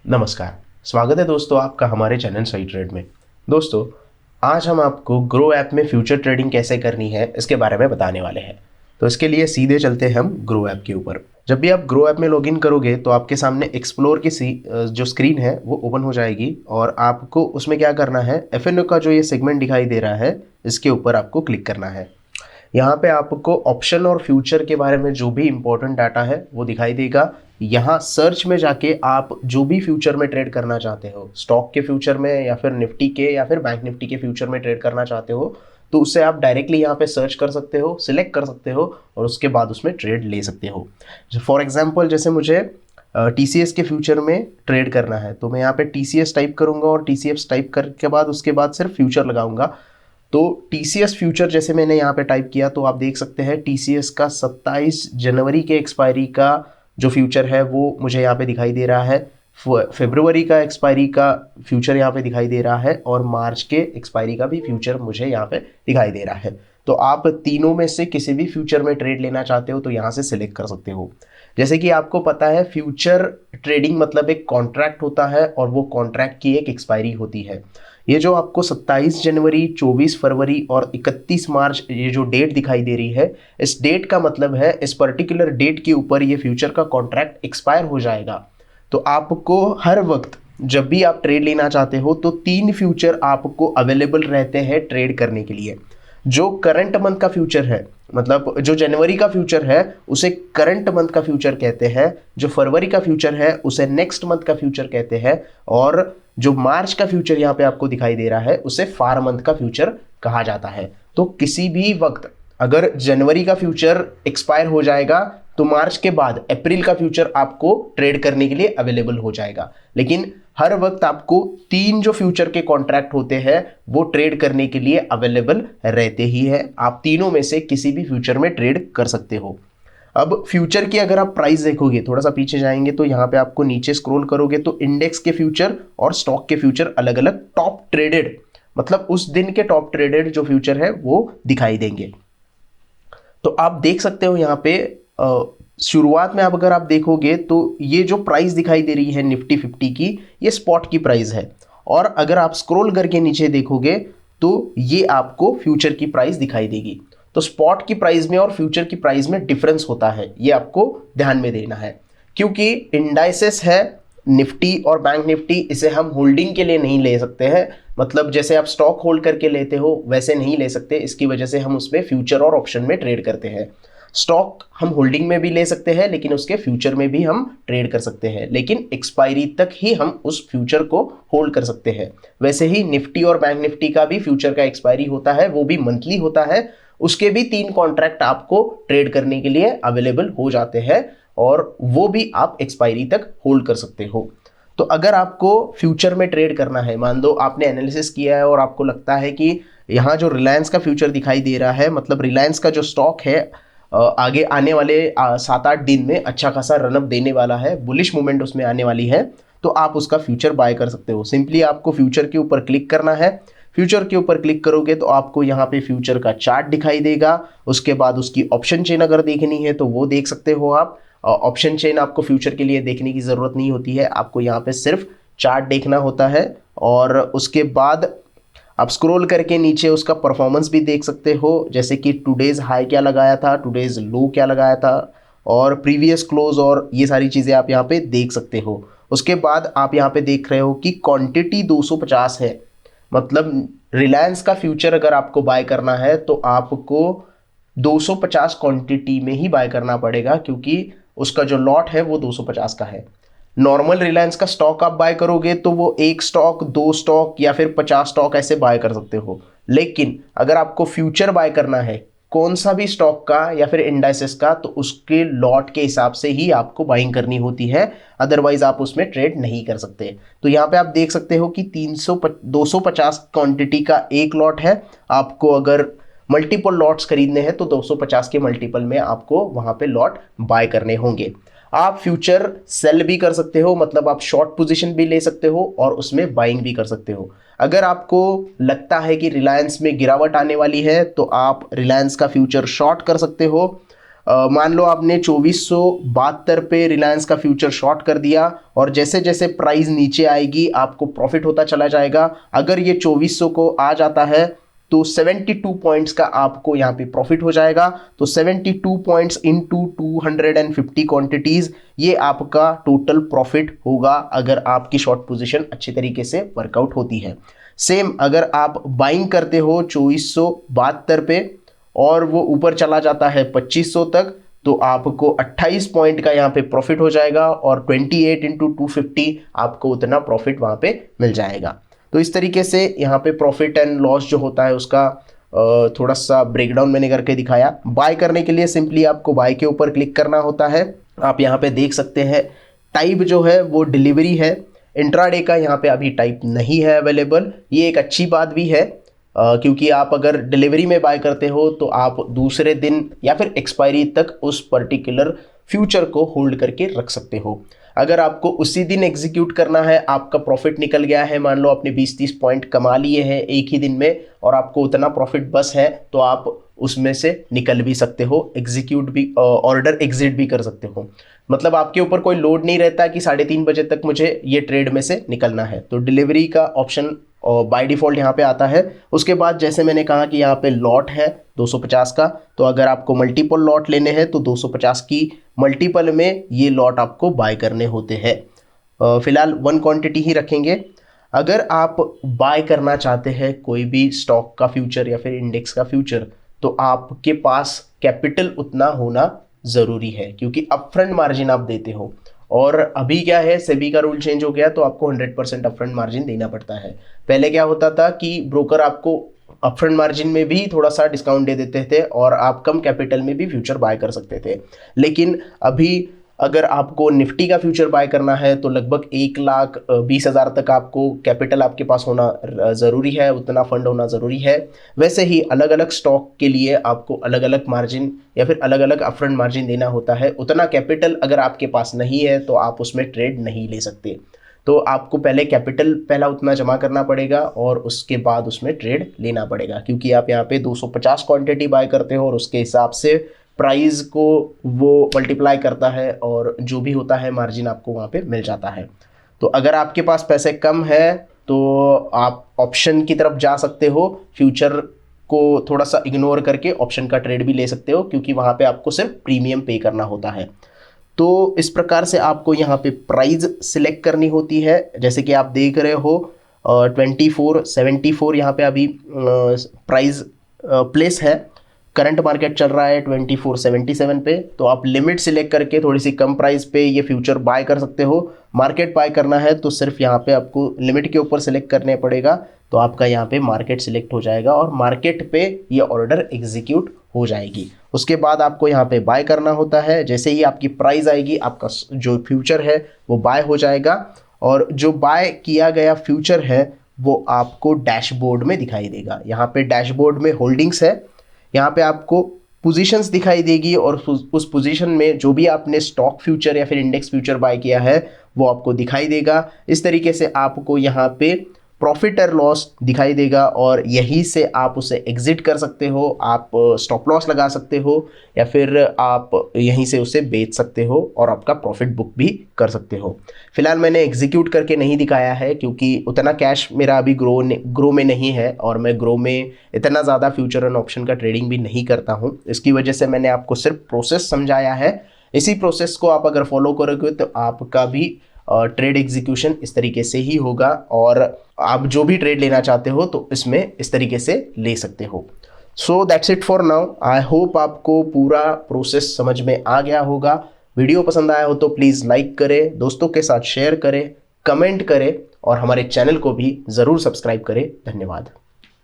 नमस्कार। स्वागत है दोस्तों आपका हमारे चैनल सही ट्रेड में। दोस्तों, आज हम आपको ग्रो ऐप में फ्यूचर ट्रेडिंग कैसे करनी है इसके बारे में बताने वाले हैं। तो इसके लिए सीधे चलते हैं हम ग्रो ऐप के ऊपर। जब भी आप ग्रो ऐप में लॉगिन करोगे तो आपके सामने एक्सप्लोर की जो स्क्रीन है वो ओपन हो जाएगी और आपको उसमें क्या करना है, एफएनओ का जो ये सेगमेंट दिखाई दे रहा है इसके ऊपर आपको क्लिक करना है। यहाँ पे आपको ऑप्शन और फ्यूचर के बारे में जो भी इंपॉर्टेंट डाटा है वो दिखाई देगा। यहाँ सर्च में जाके आप जो भी फ्यूचर में ट्रेड करना चाहते हो, स्टॉक के फ्यूचर में या फिर निफ्टी के या फिर बैंक निफ्टी के फ्यूचर में ट्रेड करना चाहते हो, तो उससे आप डायरेक्टली यहाँ पे सर्च कर सकते हो, सिलेक्ट कर सकते हो और उसके बाद उसमें ट्रेड ले सकते हो। फॉर एग्जाम्पल जैसे मुझे TCS के फ्यूचर में ट्रेड करना है तो मैं यहाँ पे TCS टाइप करूँगा और TCS टाइप करने के बाद उसके बाद सिर्फ फ्यूचर लगाऊंगा। तो TCS फ्यूचर जैसे मैंने यहाँ पे टाइप किया तो आप देख सकते हैं TCS का 27 जनवरी के एक्सपायरी का जो फ्यूचर है वो मुझे यहाँ पे दिखाई दे रहा है। फरवरी का एक्सपायरी का फ्यूचर यहाँ पे दिखाई दे रहा है और मार्च के एक्सपायरी का भी फ्यूचर मुझे यहाँ पे दिखाई दे रहा है। तो आप तीनों में से किसी भी फ्यूचर में ट्रेड लेना चाहते हो तो यहाँ से सिलेक्ट कर सकते हो। जैसे कि आपको पता है फ्यूचर ट्रेडिंग मतलब एक कॉन्ट्रैक्ट होता है और वो कॉन्ट्रैक्ट की एक एक्सपायरी होती है। ये जो आपको 27 जनवरी, 24 फरवरी और 31 मार्च ये जो डेट दिखाई दे रही है, इस डेट का मतलब है इस पर्टिकुलर डेट के ऊपर ये फ्यूचर का कॉन्ट्रैक्ट एक्सपायर हो जाएगा। तो आपको हर वक्त जब भी आप ट्रेड लेना चाहते हो तो 3 फ्यूचर आपको अवेलेबल रहते हैं ट्रेड करने के लिए। जो करंट मंथ का फ्यूचर है, मतलब जो जनवरी का फ्यूचर है उसे करंट मंथ का फ्यूचर कहते हैं, जो फरवरी का फ्यूचर है उसे नेक्स्ट मंथ का फ्यूचर कहते हैं और जो मार्च का फ्यूचर यहाँ पे आपको दिखाई दे रहा है उसे फार मंथ का फ्यूचर कहा जाता है। तो किसी भी वक्त अगर जनवरी का फ्यूचर एक्सपायर हो जाएगा तो मार्च के बाद अप्रैल का फ्यूचर आपको ट्रेड करने के लिए अवेलेबल हो जाएगा। लेकिन हर वक्त आपको 3 जो फ्यूचर के कॉन्ट्रैक्ट होते हैं वो ट्रेड करने के लिए अवेलेबल रहते ही है। आप तीनों में से किसी भी फ्यूचर में ट्रेड कर सकते हो। अब फ्यूचर की अगर आप प्राइस देखोगे, थोड़ा सा पीछे जाएंगे तो यहाँ पे आपको नीचे स्क्रॉल करोगे तो इंडेक्स के फ्यूचर और स्टॉक के फ्यूचर अलग अलग टॉप ट्रेडेड, मतलब उस दिन के टॉप ट्रेडेड जो फ्यूचर है वो दिखाई देंगे। तो आप देख सकते हो यहाँ पे शुरुआत में आप अगर आप देखोगे तो ये जो प्राइस दिखाई दे रही है निफ्टी 50 की, ये स्पॉट की प्राइस है। और अगर आप स्क्रॉल करके नीचे देखोगे तो ये आपको फ्यूचर की प्राइस दिखाई देगी। तो स्पॉट की प्राइस में और फ्यूचर की प्राइस में डिफरेंस होता है, ये आपको ध्यान में देना है। क्योंकि इंडाइसेस है निफ्टी और बैंक निफ्टी, इसे हम होल्डिंग के लिए नहीं ले सकते हैं। मतलब जैसे आप स्टॉक होल्ड करके लेते हो वैसे नहीं ले सकते, इसकी वजह से हम उसमें फ्यूचर और ऑप्शन में ट्रेड करते हैं। स्टॉक हम होल्डिंग में भी ले सकते हैं लेकिन उसके फ्यूचर में भी हम ट्रेड कर सकते हैं, लेकिन एक्सपायरी तक ही हम उस फ्यूचर को होल्ड कर सकते हैं। वैसे ही निफ्टी और बैंक निफ्टी का भी फ्यूचर का एक्सपायरी होता है, वो भी मंथली होता है। उसके भी 3 कॉन्ट्रैक्ट आपको ट्रेड करने के लिए अवेलेबल हो जाते हैं और वो भी आप एक्सपायरी तक होल्ड कर सकते हो। तो अगर आपको फ्यूचर में ट्रेड करना है, मान लो आपने एनालिसिस किया है और आपको लगता है कि यहाँ जो रिलायंस का फ्यूचर दिखाई दे रहा है, मतलब रिलायंस का जो स्टॉक है आगे आने वाले 7-8 दिन में अच्छा खासा रनअप देने वाला है, बुलिश मूवमेंट उसमें आने वाली है, तो आप उसका फ्यूचर बाय कर सकते हो। सिंपली आपको फ्यूचर के ऊपर क्लिक करना है। फ्यूचर के ऊपर क्लिक करोगे तो आपको यहाँ पे फ्यूचर का चार्ट दिखाई देगा। उसके बाद उसकी ऑप्शन चेन अगर देखनी है तो वो देख सकते हो आप। ऑप्शन चेन आपको फ्यूचर के लिए देखने की ज़रूरत नहीं होती है, आपको यहाँ पे सिर्फ चार्ट देखना होता है। और उसके बाद आप स्क्रॉल करके नीचे उसका परफॉर्मेंस भी देख सकते हो, जैसे कि टुडेज हाई क्या लगाया था, टुडेज लो क्या लगाया था और प्रीवियस क्लोज, और ये सारी चीज़ें आप यहाँ पे देख सकते हो। उसके बाद आप यहाँ पे देख रहे हो कि क्वांटिटी 250 है, मतलब रिलायंस का फ्यूचर अगर आपको बाय करना है तो आपको 250 क्वांटिटी में ही बाय करना पड़ेगा, क्योंकि उसका जो लॉट है वो 250 का है। नॉर्मल रिलायंस का स्टॉक आप बाय करोगे तो वो 1 स्टॉक, 2 स्टॉक या फिर 50 स्टॉक ऐसे बाय कर सकते हो। लेकिन अगर आपको फ्यूचर बाय करना है कौन सा भी स्टॉक का या फिर इंडाइसेस का, तो उसके लॉट के हिसाब से ही आपको बाइंग करनी होती है, अदरवाइज आप उसमें ट्रेड नहीं कर सकते। तो यहाँ पे आप देख सकते हो कि 250 क्वांटिटी का एक लॉट है। आपको अगर मल्टीपल लॉट्स खरीदने हैं तो 250 के मल्टीपल में आपको वहां पे लॉट बाय करने होंगे। आप फ्यूचर सेल भी कर सकते हो, मतलब आप शॉर्ट पोजीशन भी ले सकते हो और उसमें बाइंग भी कर सकते हो। अगर आपको लगता है कि रिलायंस में गिरावट आने वाली है तो आप रिलायंस का फ्यूचर शॉर्ट कर सकते हो। मान लो आपने 2472 पे रिलायंस का फ्यूचर शॉर्ट कर दिया और जैसे जैसे प्राइस नीचे आएगी आपको प्रॉफिट होता चला जाएगा। अगर ये 2400 को आ जाता है तो 72 पॉइंट्स का आपको यहाँ पे प्रॉफिट हो जाएगा। तो 72 पॉइंट्स इनटू 250 क्वांटिटीज, ये आपका टोटल प्रॉफिट होगा अगर आपकी शॉर्ट पोजीशन अच्छी तरीके से वर्कआउट होती है। सेम अगर आप बाइंग करते हो 2472 पे और वो ऊपर चला जाता है 2500 तक, तो आपको 28 पॉइंट का यहाँ पे प्रॉफिट हो जाएगा और 28 इंटू 250 आपको उतना प्रॉफिट वहाँ पे मिल जाएगा। तो इस तरीके से यहाँ पे प्रॉफिट एंड लॉस जो होता है उसका थोड़ा सा ब्रेकडाउन मैंने करके दिखाया। बाय करने के लिए सिंपली आपको बाय के ऊपर क्लिक करना होता है। आप यहाँ पे देख सकते हैं टाइप जो है वो डिलीवरी है। इंट्राडे का यहाँ पे अभी टाइप नहीं है अवेलेबल। ये एक अच्छी बात भी है क्योंकि आप अगर डिलीवरी में बाय करते हो तो आप दूसरे दिन या फिर एक्सपायरी तक उस पर्टिकुलर फ्यूचर को होल्ड करके रख सकते हो। अगर आपको उसी दिन एग्जीक्यूट करना है, आपका प्रॉफिट निकल गया है, मान लो आपने 20-30 पॉइंट कमा लिए हैं एक ही दिन में और आपको उतना प्रॉफिट बस है, तो आप उसमें से निकल भी सकते हो, एग्जीक्यूट भी, ऑर्डर एग्जिट भी कर सकते हो। मतलब आपके ऊपर कोई लोड नहीं रहता कि 3:30 बजे तक मुझे ये ट्रेड में से निकलना है। तो डिलीवरी का ऑप्शन बाय डिफ़ॉल्ट यहाँ पे आता है। उसके बाद जैसे मैंने कहा कि यहाँ पे लॉट है 250 का, तो अगर आपको मल्टीपल लॉट लेने हैं तो 250 की मल्टीपल में ये लॉट आपको बाय करने होते हैं। फिलहाल 1 क्वांटिटी ही रखेंगे। अगर आप बाय करना चाहते हैं कोई भी स्टॉक का फ्यूचर या फिर इंडेक्स का फ्यूचर, तो आपके पास कैपिटल उतना होना ज़रूरी है क्योंकि अपफ्रंट मार्जिन आप देते हो। और अभी क्या है, सेबी का रूल चेंज हो गया तो आपको 100% अपफ्रंट मार्जिन देना पड़ता है। पहले क्या होता था कि ब्रोकर आपको अपफ्रंट मार्जिन में भी थोड़ा सा डिस्काउंट दे देते थे और आप कम कैपिटल में भी फ्यूचर बाय कर सकते थे। लेकिन अभी अगर आपको निफ्टी का फ्यूचर बाय करना है तो लगभग 1,20,000 तक आपको कैपिटल आपके पास होना ज़रूरी है, उतना फंड होना ज़रूरी है। वैसे ही अलग अलग स्टॉक के लिए आपको अलग अलग मार्जिन या फिर अलग अलग अपफ्रंट मार्जिन देना होता है। उतना कैपिटल अगर आपके पास नहीं है तो आप उसमें ट्रेड नहीं ले सकते। तो आपको पहले कैपिटल उतना जमा करना पड़ेगा और उसके बाद उसमें ट्रेड लेना पड़ेगा, क्योंकि आप यहाँ पे 250 क्वांटिटी बाय करते हो और उसके हिसाब से प्राइस को वो मल्टीप्लाई करता है और जो भी होता है मार्जिन आपको वहाँ पे मिल जाता है। तो अगर आपके पास पैसे कम है तो आप ऑप्शन की तरफ जा सकते हो, फ्यूचर को थोड़ा सा इग्नोर करके ऑप्शन का ट्रेड भी ले सकते हो क्योंकि वहाँ पे आपको सिर्फ प्रीमियम पे करना होता है। तो इस प्रकार से आपको यहाँ पे प्राइस सिलेक्ट करनी होती है। जैसे कि आप देख रहे हो 2474 यहाँ पे अभी प्राइस प्लेस है। करंट मार्केट चल रहा है 2477 पे, तो आप लिमिट सिलेक्ट करके थोड़ी सी कम प्राइस पे ये फ्यूचर बाय कर सकते हो। मार्केट बाय करना है तो सिर्फ यहाँ पे आपको लिमिट के ऊपर सिलेक्ट करने पड़ेगा, तो आपका यहाँ पे मार्केट सिलेक्ट हो जाएगा और मार्केट पे ये ऑर्डर एग्जीक्यूट हो जाएगी। उसके बाद आपको यहाँ पे बाय करना होता है। जैसे ही आपकी प्राइस आएगी आपका जो फ्यूचर है वो बाय हो जाएगा और जो बाय किया गया फ्यूचर है वो आपको डैशबोर्ड में दिखाई देगा। यहाँ पे डैशबोर्ड में होल्डिंग्स है, यहाँ पे आपको पोजीशंस दिखाई देगी और उस पोजीशन में जो भी आपने स्टॉक फ्यूचर या फिर इंडेक्स फ्यूचर बाय किया है वो आपको दिखाई देगा। इस तरीके से आपको यहाँ पे प्रॉफिट और लॉस दिखाई देगा और यहीं से आप उसे एग्जिट कर सकते हो। आप स्टॉप लॉस लगा सकते हो या फिर आप यहीं से उसे बेच सकते हो और आपका प्रॉफिट बुक भी कर सकते हो। फिलहाल मैंने एग्जीक्यूट करके नहीं दिखाया है क्योंकि उतना कैश मेरा अभी ग्रो में नहीं है और मैं ग्रो में इतना ज़्यादा फ्यूचर एंड ऑप्शन का ट्रेडिंग भी नहीं करता हूँ। इसकी वजह से मैंने आपको सिर्फ प्रोसेस समझाया है। इसी प्रोसेस को आप अगर फॉलो करोगे तो आपका भी ट्रेड एग्जीक्यूशन इस तरीके से ही होगा और आप जो भी ट्रेड लेना चाहते हो तो इसमें इस तरीके से ले सकते हो। So that's it for now. I hope आपको पूरा प्रोसेस समझ में आ गया होगा। वीडियो पसंद आया हो तो प्लीज़ लाइक करें, दोस्तों के साथ शेयर करें, कमेंट करें और हमारे चैनल को भी ज़रूर सब्सक्राइब करें। धन्यवाद।